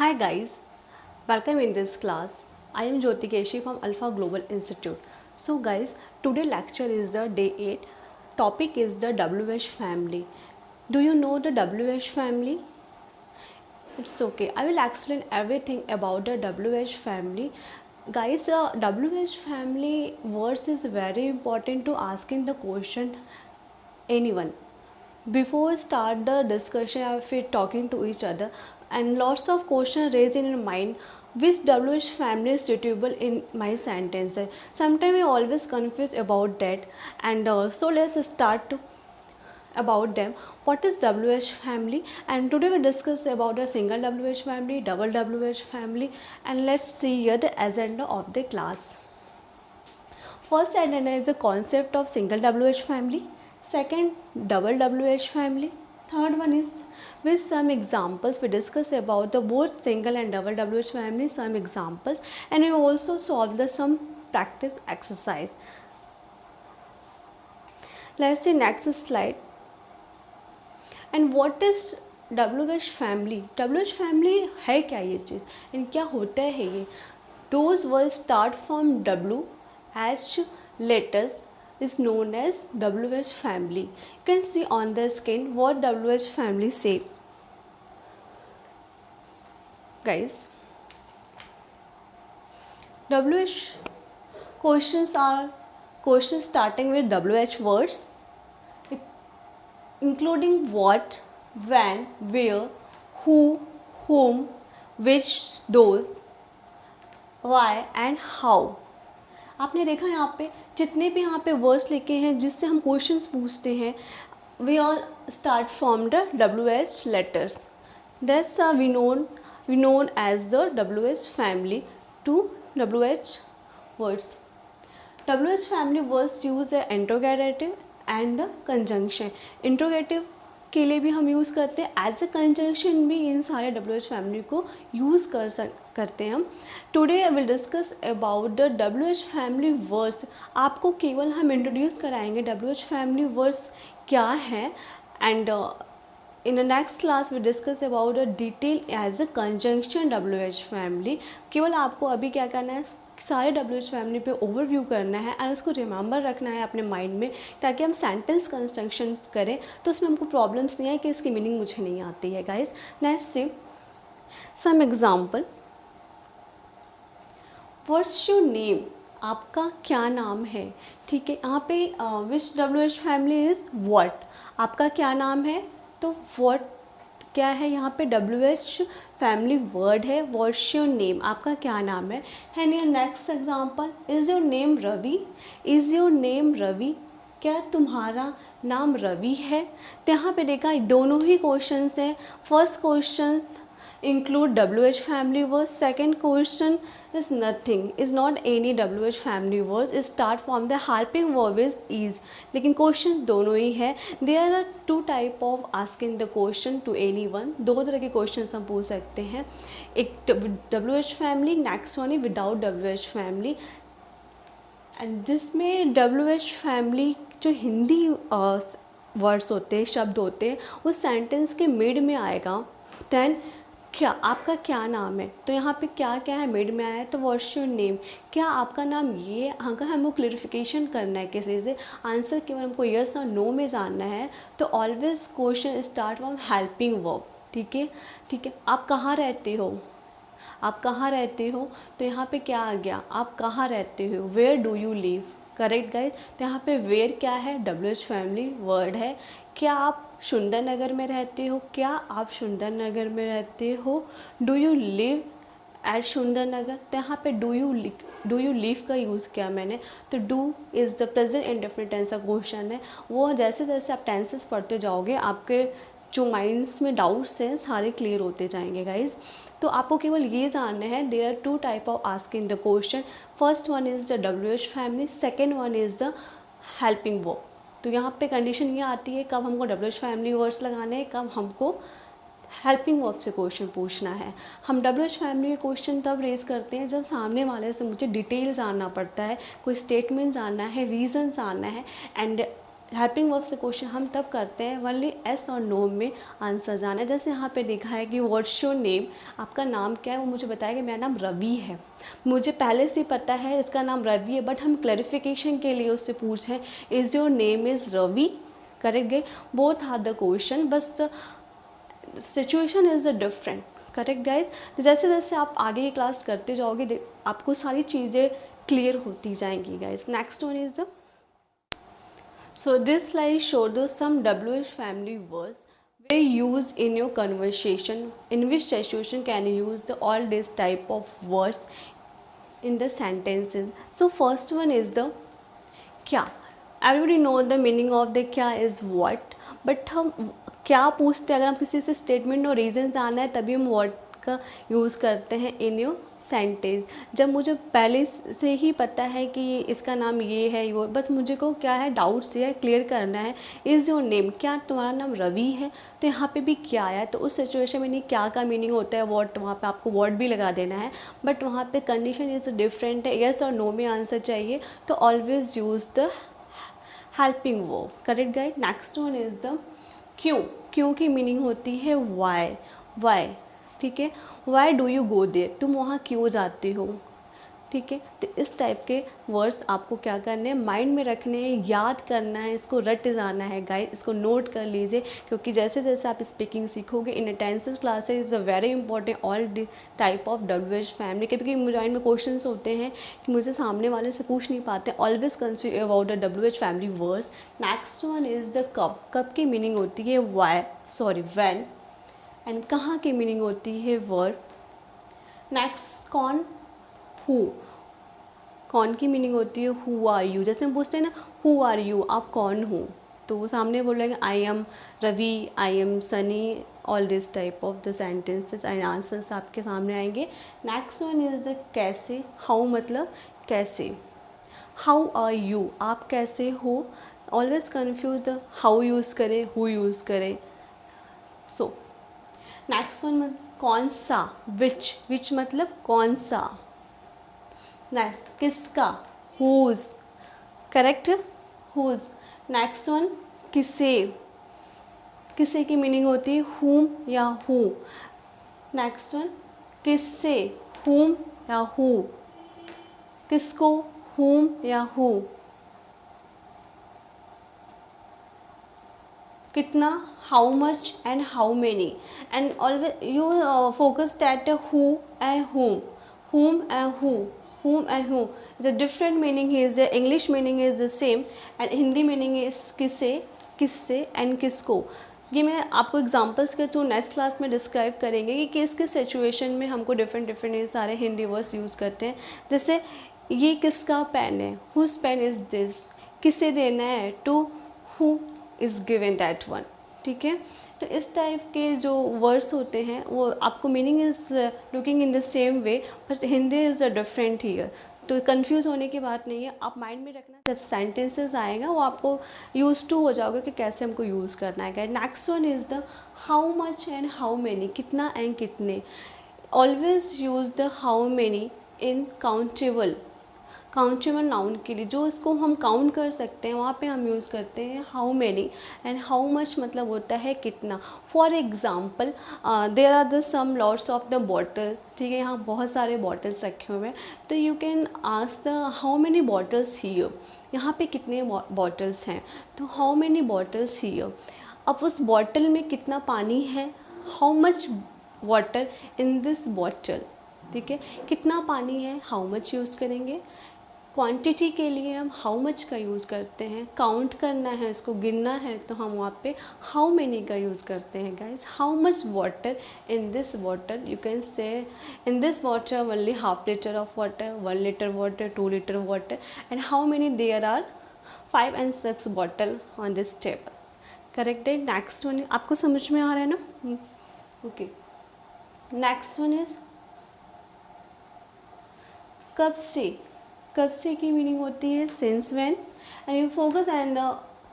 Hi guys, welcome in this class. I am Jyoti Keshi from Alpha Global Institute. So guys, today lecture is the day 8. Topic is the WH family. Do you know the WH family? It's okay. I will explain everything about the WH family. Guys, WH family words is very important to asking the question anyone. Before start the discussion, if we talking to each other, and lots of questions raised in your mind, which WH family is suitable in my sentence. Sometimes I always confused about that, and so let's start about them. What is WH family? And today we discuss about a single WH family, double WH family, and let's see here the agenda of the class. First agenda is the concept of single WH family. Second, double WH family. Third one is with some examples we discuss about the both single and double WH family, some examples, and we also solve the some practice exercise. Let's see next slide. And what is WH family? WH family है क्या ये चीज़, and क्या होता है ये? Those words start from W, H letters is known as WH family. You can see on the screen what WH family say. Guys, WH questions are questions starting with WH words, including what, when, where, who, whom, which, those, why and how. आपने देखा यहाँ पे जितने भी यहाँ पे words लिखे हैं जिससे हम क्वेश्चंस पूछते हैं, we all start from the WH letters. That's we known as the WH family to WH words. WH family words use a interrogative and conjunction. Interrogative के लिए भी हम यूज़ करते हैं, एज ए कंजंक्शन भी इन सारे WH फैमिली को use करते हैं हम. Today I will discuss about the WH family words. आपको केवल हम इंट्रोड्यूस कराएंगे WH फैमिली वर्ड्स क्या हैं, and in the next class we discuss about a detail as a conjunction WH family. केवल आपको अभी क्या करना है, सारे WH फैमिली पे ओवरव्यू करना है एंड उसको रिमेंबर रखना है अपने माइंड में, ताकि हम सेंटेंस कंस्ट्रक्शन करें तो उसमें हमको प्रॉब्लम्स नहीं है कि इसकी मीनिंग मुझे नहीं आती है. Guys, next see some example. What's your name? आपका क्या नाम है? ठीक है, यहाँ पे which WH family is what. आपका क्या नाम है, तो व्हाट क्या है, यहाँ पे WH फैमिली वर्ड है. What's your name? आपका क्या नाम है. And your next example, is your name Ravi? Is your name Ravi? क्या तुम्हारा नाम रवि है? तो यहाँ पे देखा दोनों ही क्वेश्चंस हैं. First questions include WH family words. Second question is nothing, is not any WH family words. It start from the helping verb is. लेकिन क्वेश्चन दोनों ही है. There are two type of asking the question to anyone. दो तरह के question हम पूछ सकते हैं, एक WH family, next one without WH family. And जिसमें WH family जो हिंदी वर्ड्स होते हैं, शब्द होते हैं, उस सेंटेंस के मिड में आएगा. देन क्या आपका क्या नाम है, तो यहाँ पे क्या क्या है मिड में आया है, तो व्हाट्स योर नेम? क्या आपका नाम ये? अगर हमको क्लेरिफिकेशन करना है किसी से, आंसर केवल हमको यस और नो में जानना है, तो always question start from helping verb. ठीक है, ठीक है. आप कहाँ रहते हो? आप कहाँ रहते हो, तो यहाँ पे क्या आ गया, आप कहाँ रहते हो. Where do you live? Correct guys. तो यहाँ पे वेयर क्या है, WH फैमिली वर्ड है. क्या आप सुंदर नगर में रहते हो? क्या आप सुंदर नगर में रहते हो. डू यू लिव एट सुंदर नगर? तो यहाँ पे डू यू लिव का यूज़ किया मैंने, तो do is the present indefinite tense का क्वेश्चन है. वो जैसे जैसे आप टेंसेस पढ़ते जाओगे, आपके जो माइंड्स में डाउट्स हैं सारे क्लियर होते जाएंगे गाइज. तो आपको केवल ये जानना है, there are two type of asking the question. First one is the WH family, second one is the helping verb. तो यहाँ पे कंडीशन ये आती है कब हमको WH फैमिली वर्ड्स लगाने हैं, कब हमको हेल्पिंग वर्ब से क्वेश्चन पूछना है. हम WH फैमिली के क्वेश्चन तब रेज करते हैं जब सामने वाले से मुझे डिटेल जानना पड़ता है, कोई स्टेटमेंट जानना है, रीज़न जानना है, एंड हेल्पिंग वर्ब से क्वेश्चन हम तब करते हैं ओनली एस और नो में आंसर जाना है। जैसे यहाँ पे देखा है कि व्हाट्स योर नेम, आपका नाम क्या है, वो मुझे बताया कि मेरा नाम रवि है। मुझे पहले से पता है इसका नाम रवि है, बट हम क्लैरिफिकेशन के लिए उससे पूछें is your name is Ravi, correct guys, both are the question, बस the situation is the different, correct guys. तो जैसे जैसे आप आगे की क्लास करते जाओगे आपको सारी चीज़ें क्लियर होती जाएंगी guys. Next one is the So this slide shows those some WH family words were used in your conversation. In which situation can you use the all this type of words in the sentences? So first one is the क्या. Everybody know the meaning of the क्या is what. But हम क्या पूछते हैं, अगर हम किसी से स्टेटमेंट और रीज़न जानना है तभी हम what का यूज़ करते हैं इन योर सेंटेंस। जब मुझे पहले से ही पता है कि इसका नाम ये है, वो बस मुझे को क्या है डाउट से है क्लियर करना है, इज़ योर नेम, क्या तुम्हारा नाम रवि है, तो यहाँ पे भी क्या आया, तो उस सिचुएशन में नहीं क्या का मीनिंग होता है व्हाट, वहाँ पे आपको वर्ड भी लगा देना है, बट वहाँ पे कंडीशन इज़ डिफरेंट है, येस और नो में आंसर चाहिए, तो always use the helping verb, correct guide. Next one is the क्यों. क्यों की मीनिंग होती है वाई, वाई, ठीक है, why do you go there, तुम वहाँ क्यों जाते हो, ठीक है। तो इस टाइप के वर्ड्स आपको क्या करने हैं, माइंड में रखने हैं, याद करना है, इसको रट जाना है गाइस, इसको नोट कर लीजिए, क्योंकि जैसे जैसे आप स्पीकिंग सीखोगे in attention classes is a very important all type of WH family. कभी कभी माइंड में क्वेश्चंस होते हैं कि मुझे सामने वाले से पूछ नहीं पाते, always consider about the WH family words. Next one is the कब. कब की मीनिंग होती है व्हेन, एंड कहाँ की मीनिंग होती है वर्ड। नेक्स्ट कौन, हु, कौन की मीनिंग होती है हु आर यू, जैसे हम पूछते हैं ना हु आर यू, आप कौन हो, तो वो सामने बोलेंगे I am Ravi, I am Sunny, all this type of the sentences and answers आपके सामने आएंगे। नेक्स्ट वन इज़ द कैसे. हाउ मतलब कैसे, हाउ आर यू, आप कैसे हो, always confuse the how use करें हु यूज़ करें। सो नेक्स्ट वन कौन सा, विच मतलब कौन सा। नेक्स्ट किसका, whose, correct, whose. Next one किसे, किसे की मीनिंग होती है हुम या हु। नेक्स्ट वन किससे, हुम या हु, किसको, हुम या हु। कितना, how much and how many, and always you focus at who and whom and whom and who. The different meaning is the English meaning is the same and Hindi meaning is किसे, किससे and किसको। ये मैं आपको examples के through next class में describe करेंगे कि किस किस सिचुएशन में हमको डिफरेंट डिफरेंट सारे हिंदी वर्ड्स यूज़ करते हैं। जैसे ये किसका पेन है, हुज पेन इज़ दिस, किसे देना है, to who is given that one, ठीक है। तो इस टाइप के जो वर्ड्स होते हैं वो आपको meaning is looking in the same way, but Hindi is a different here, तो कंफ्यूज होने की बात नहीं है। आप माइंड में रखना, जैसे सेंटेंसेस आएगा वो आपको यूज टू हो जाओगे कि कैसे हमको यूज़ करना है। Next one is the how much and how many, कितना एंड कितने। Always use the how many in countable, countable noun के लिए, जो इसको हम काउंट कर सकते हैं वहाँ पे हम यूज़ करते हैं how many, and how much मतलब होता है कितना। For example there are the some lots of the bottle, ठीक है, यहाँ बहुत सारे बॉटल्स रखे हुए हैं, तो you can ask the how many bottles here, यहाँ पे कितने बॉटल्स हैं, तो हाउ मैनी बॉटल्स हियर। अब उस बॉटल में कितना पानी है, how much water in this bottle, ठीक है, कितना पानी है, हाउ मच यूज़ करेंगे। क्वांटिटी के लिए हम हाउ मच का यूज़ करते हैं, काउंट करना है, इसको गिनना है, तो हम वहाँ पे हाउ मेनी का यूज़ करते हैं guys. How much water in this water, you can say in this water only half litre of water, 1 litre water, 2 litre water, and how many there are 5 and 6 bottle on this table, correct है। Next one आपको समझ में आ रहा है ना, okay. Next one is कब से, कब से की मीनिंग होती है since when, and you focus and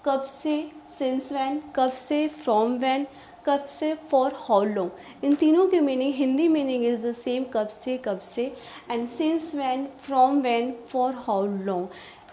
कब से, सिंस व्हेन, कब से, फ्रॉम व्हेन, कब से, फॉर हाउ लॉन्ग। इन तीनों की meaning, Hindi meaning is the same, कब से, and since when, from when, for how long.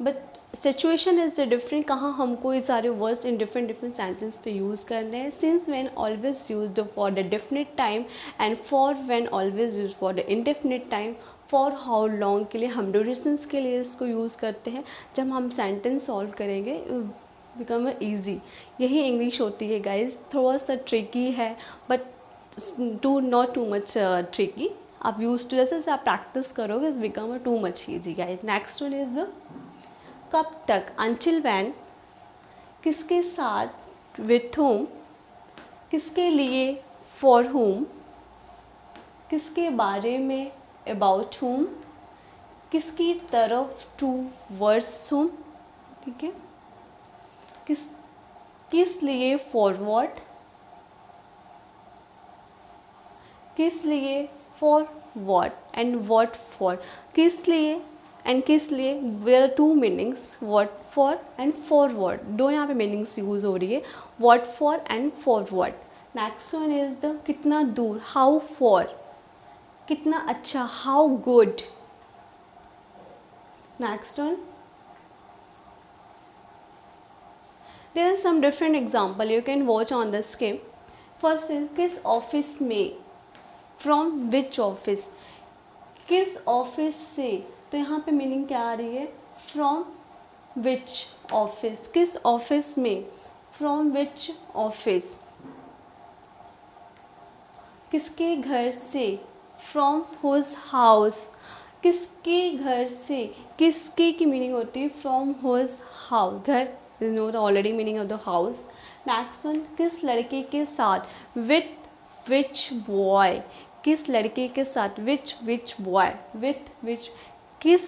But situation is different, कहाँ हमको ये सारे वर्ड्स इन डिफरेंट सेंटेंस पे यूज़ करने हैं. Since when always used for the definite time and for when always use for the indefinite time. For how long के लिए हम ड्यूरेशंस के लिए इसको यूज़ करते हैं. जब हम सेंटेंस सॉल्व करेंगे बिकम ईजी. यही इंग्लिश होती है गाइज. थोड़ा सा ट्रिकी है but not too much tricky. आप यूज टू जैसे आप प्रैक्टिस करोगे it's become too much easy guys. Next one is कब तक, अनटिल व्हेन, किसके साथ, विथ whom, किसके लिए, फॉर whom, किसके बारे में, अबाउट whom, किसकी तरफ, टू वर्ड्स whom. ठीक है. किस लिए, फॉर व्हाट, किस लिए, for what and what for. किस लिए एंड किस लिए, there are two meanings, what for and for what. दो यहाँ पे मीनिंग्स यूज हो रही है, what for and for what. Next one is the कितना दूर, हाउ फॉर, कितना अच्छा, how good. Next one, there are some different example you can watch on the screen. First is किस ऑफिस में, from which office, किस office से. तो यहाँ पे मीनिंग क्या आ रही है, फ्रॉम विच ऑफिस, किस ऑफिस में, फ्रॉम विच ऑफिस. किसके घर से, फ्रॉम हुज हाउस, किसके घर से, किसके की मीनिंग होती है फ्रॉम हुज हाउस, घर, you know the already meaning of the house. Next one, किस लड़के के साथ, with which boy, किस लड़के के साथ, which boy, with which, किस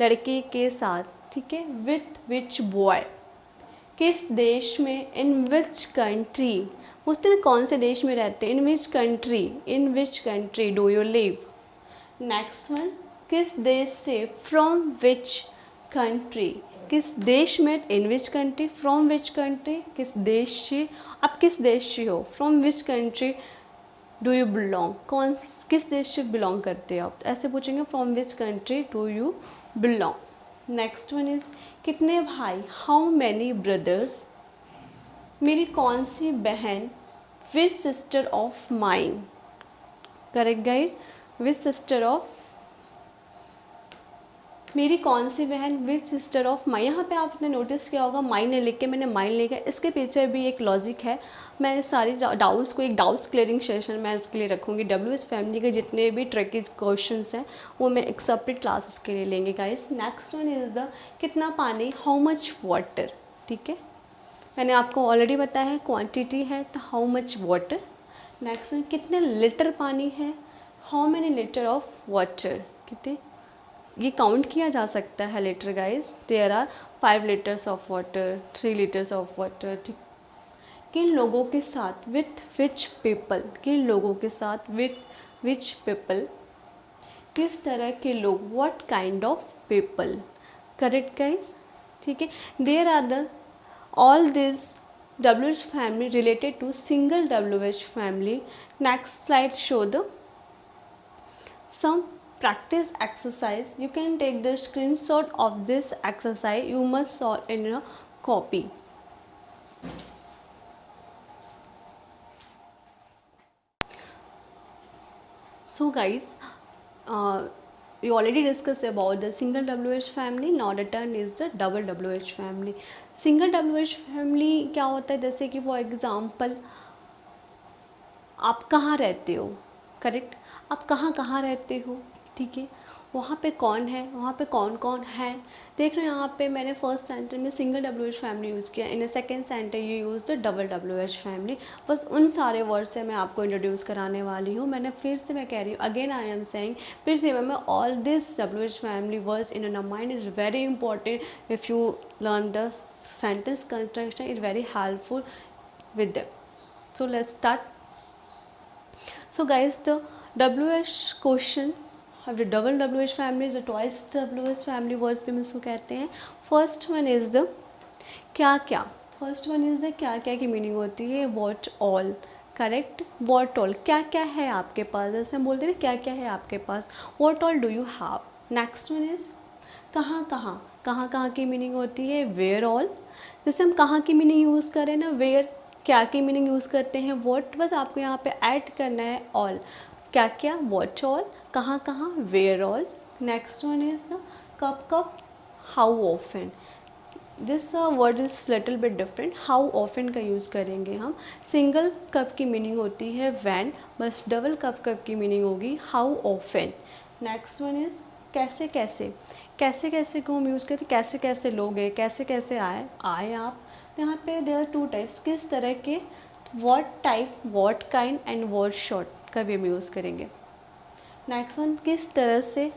लड़के के साथ. ठीक है. with which boy. किस देश में, in which country, पूछते हैं कौन से देश में रहते हैं, in which country do you live. Next one, किस देश से, फ्रॉम which country, किस देश में, in which country, from which country, किस देश से, आप किस देश से हो, from which country do you belong, किस देश से बिलोंग करते हो आप, ऐसे पूछेंगे from which country do you belong. Next one is कितने भाई, हाउ मैनी ब्रदर्स, मेरी कौन सी बहन, which sister of mine. Correct guide, which sister of, मेरी कौन सी बहन, विच सिस्टर ऑफ माई. यहाँ पे आपने नोटिस किया होगा माई ने लिख के मैंने माइन लिखा. इसके पीछे भी एक लॉजिक है. मैं सारी डाउट्स को एक डाउट्स क्लियरिंग सेशन मैं इसके लिए रखूँगी. WH फैमिली के जितने भी ट्रिकी क्वेश्चंस हैं वो मैं एक सेपरेट क्लासेस के लिए लेंगे guys. Next one is the कितना पानी, हाउ मच वाटर. ठीक है, मैंने आपको ऑलरेडी बताया है क्वान्टिटी है तो how much water. Next one, कितने लीटर पानी है, how many litre of water. कितने, ये काउंट किया जा सकता है litre guys. There are 5 litres of water, 3 litres of water. ठीक. किन लोगों के साथ, विथ विच पीपल, किन लोगों के साथ, विथ विच पीपल. किस तरह के लोग, what kind of people. Correct guys. ठीक है. There are the all this WH family related to single WH family. Next slide show the some practice exercise. You can take the screenshot of this exercise. You must solve in a copy. So guys, we already discussed about the single WH family. Now the turn is the double WH family. Single WH family क्या होता है, जैसे कि for example आप कहाँ रहते हो. Correct, आप कहाँ कहाँ रहते हो. ठीक है, वहाँ पे कौन है, वहाँ पे कौन कौन है. देख रहे हो यहाँ पे मैंने फर्स्ट सेंटेंस में सिंगल WH फैमिली यूज़ किया. In second sentence you use the double WH family. बस उन सारे वर्ड से मैं आपको इंट्रोड्यूस कराने वाली हूँ. मैंने फिर से मैं कह रही हूँ, again I am saying, please remember all this WH family words in your mind. Is very important. If you learn the sentence construction is very helpful with them. So let's start. So guys, the WH question अब जो double WH family, जो twice WH family words भी हम इसको कहते हैं. First one is the क्या क्या. फर्स्ट वन इज़ द क्या क्या की मीनिंग होती है what all. Correct, what all, क्या क्या है आपके पास. जैसे हम बोलते हैं क्या क्या है आपके पास, what all do you have. Next one is कहाँ कहाँ, कहाँ कहाँ की मीनिंग होती है, वेयर ऑल। जैसे हम कहाँ की मीनिंग यूज़ करें ना, वेयर क्या की मीनिंग यूज़ करते हैं, व्हाट, बस आपको यहाँ पे ऐड करना है ऑल, क्या क्या, व्हाट ऑल, कहाँ कहाँ, where all. Next one is कब कब, how often. This word is little bit different, how often का यूज़ करेंगे हम। सिंगल कप की मीनिंग होती है वैन, बस डबल कप की मीनिंग होगी how often. Next one is कैसे कैसे। कैसे कैसे को हम यूज़ करते, कैसे कैसे लोग हैं, कैसे कैसे आए आप। यहाँ पे देयर आर टू टाइप्स, किस तरह के, what type, what kind and what short का भी हम यूज़ करेंगे। नेक्स्ट वन किस तरह से,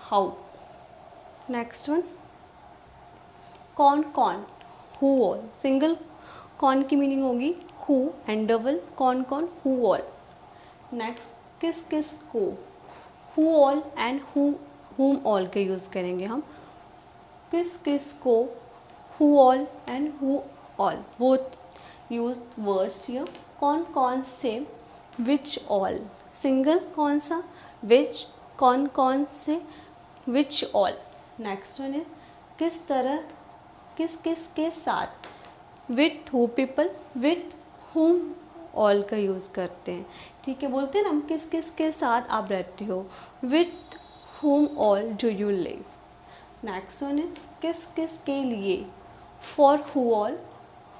हाउ। नेक्स्ट वन कौन कौन, हु ऑल। सिंगल कौन की मीनिंग होगी हु एंड डबल कौन कौन, हु ऑल। नेक्स्ट किस किस को, हु ऑल एंड हुम ऑल के यूज़ करेंगे हम। किस किस को, who all and who all, both use words here. कौन कौन से, विच ऑल। सिंगल कौन सा, विच, कौन कौन से, which all. Next one is किस तरह, किस किस के साथ, with who people, with whom all का यूज़ करते हैं। ठीक है, बोलते हैं ना हम किस किस के साथ आप रहते हो, with whom all do you live. Next one is किस किस के लिए, फॉर हु ऑल,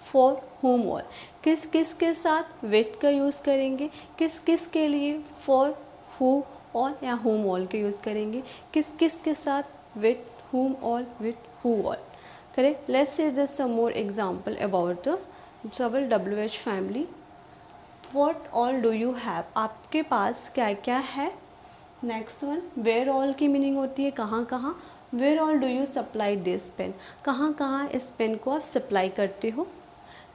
फॉर हुम ऑल। किस किस के साथ विथ का यूज़ करेंगे, किस किस के लिए, फॉर हु ऑल या हुम ऑल के यूज़ करेंगे, किस किस के साथ, with whom all, with who all. Correct. Let's see just some more example about the double WH family. What all do you have, आपके पास क्या क्या है। नेक्स्ट वन वेयर ऑल की मीनिंग होती है कहाँ कहाँ, where all do you supply this pen, कहाँ कहाँ इस पेन को आप सप्लाई करते हो।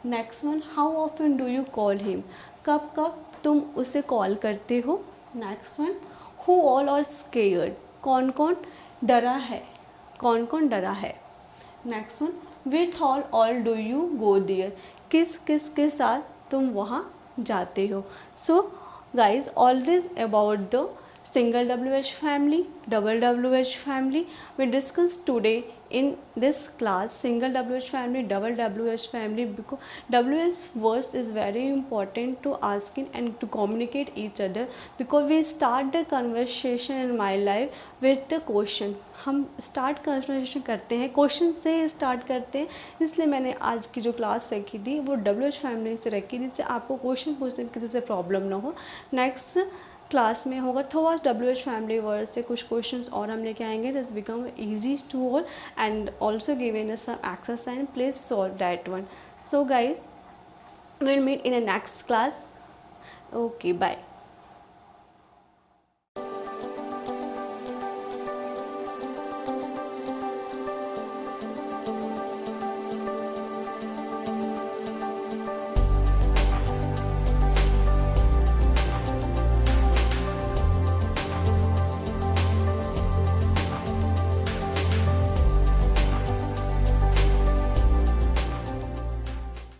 Next one how often do you call him, कब कब तुम उसे कॉल करते हो। Next one who all are scared, कौन कौन डरा है, कौन कौन डरा है। Next one with all do you go there, किस किस के साथ तुम वहाँ जाते हो। So guys all this about the single WH family, double WH family. We discussed today in this class single WH family, double WH family, because WH words is very important to asking and to communicate each other, because we start the conversation in my life with the question. हम start conversation करते हैं, question से start करते हैं, इसलिए मैंने आज की जो क्लास रखी थी वो WH फैमिली से रखी थी, जिससे आपको क्वेश्चन पूछने में किसी से प्रॉब्लम ना हो। नेक्स्ट क्लास में होगा थोड़ा WH फैमिली वर्ड से कुछ क्वेश्चंस और हम लेके आएंगे, this become easy to all and also given us some exercise, please solve that one. So guys will meet in a next class. Okay bye.